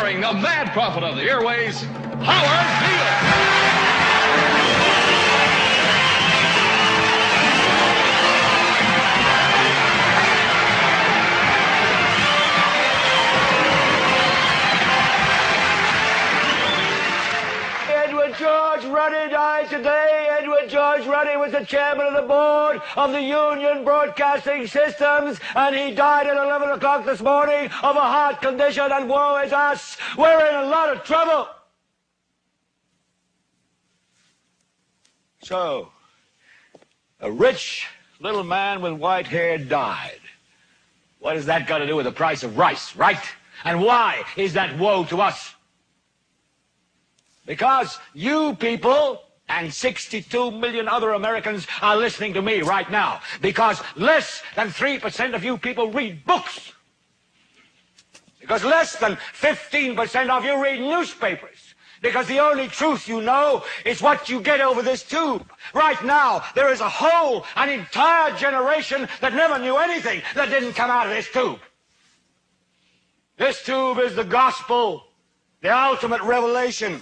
starring the mad prophet of the airways, Howard Beale. Edward George Ruddy died today. Edward George Ruddy was the chairman of the board of the Union Broadcasting Systems, and he died at 11 o'clock this morning of a heart condition, and woe is us. We're in a lot of trouble. So, a rich little man with white hair died. What has that got to do with the price of rice, right? And why is that woe to us? Because you people and 62 million other Americans are listening to me right now. Because less than 3% of you people read books. Because less than 15% of you read newspapers. Because the only truth you know is what you get over this tube. Right now, there is an entire generation that never knew anything that didn't come out of this tube. This tube is the gospel, the ultimate revelation.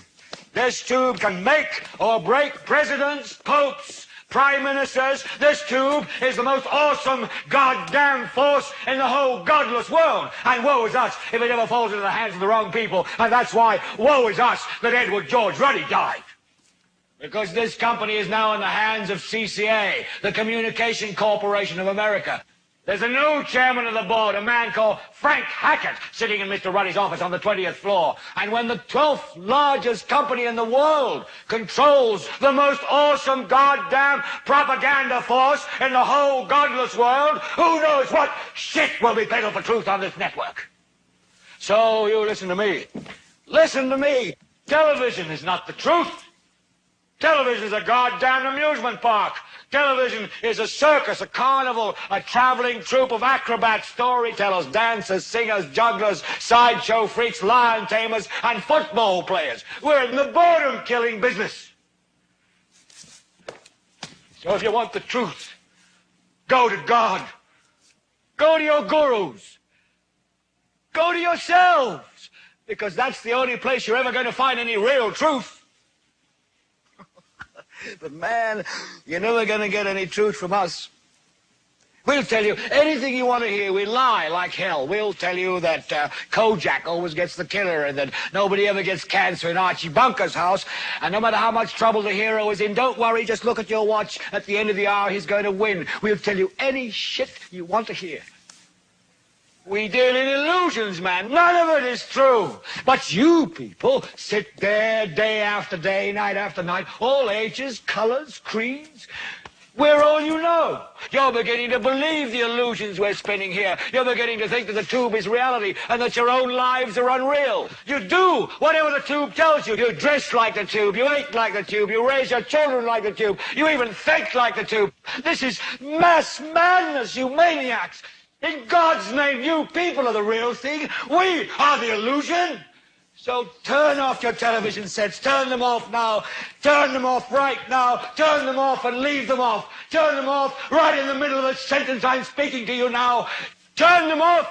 This tube can make or break presidents, popes, prime ministers. This tube is the most awesome goddamn force in the whole godless world. And woe is us if it ever falls into the hands of the wrong people. And that's why woe is us that Edward George Ruddy died. Because this company is now in the hands of CCA, the Communication Corporation of America. There's a new chairman of the board, a man called Frank Hackett, sitting in Mr. Ruddy's office on the 20th floor. And when the 12th largest company in the world controls the most awesome goddamn propaganda force in the whole godless world, who knows what shit will be peddled for truth on this network? So you listen to me. Listen to me. Television is not the truth. Television is a goddamn amusement park. Television is a circus, a carnival, a traveling troupe of acrobats, storytellers, dancers, singers, jugglers, sideshow freaks, lion tamers, and football players. We're in the boredom-killing business. So if you want the truth, go to God. Go to your gurus. Go to yourselves, because that's the only place you're ever going to find any real truth. But man, you're never going to get any truth from us. We'll tell you anything you want to hear. We lie like hell. We'll tell you that Kojak always gets the killer and that nobody ever gets cancer in Archie Bunker's house. And no matter how much trouble the hero is in, don't worry, just look at your watch. At the end of the hour, he's going to win. We'll tell you any shit you want to hear. We deal in illusions, man. None of it is true. But you people sit there day after day, night after night, all ages, colors, creeds. We're all you know. You're beginning to believe the illusions we're spinning here. You're beginning to think that the tube is reality and that your own lives are unreal. You do whatever the tube tells you. You dress like the tube. You eat like the tube. You raise your children like the tube. You even think like the tube. This is mass madness, you maniacs. In God's name, you people are the real thing. We are the illusion. So turn off your television sets. Turn them off now. Turn them off right now. Turn them off and leave them off. Turn them off right in the middle of the sentence I'm speaking to you now. Turn them off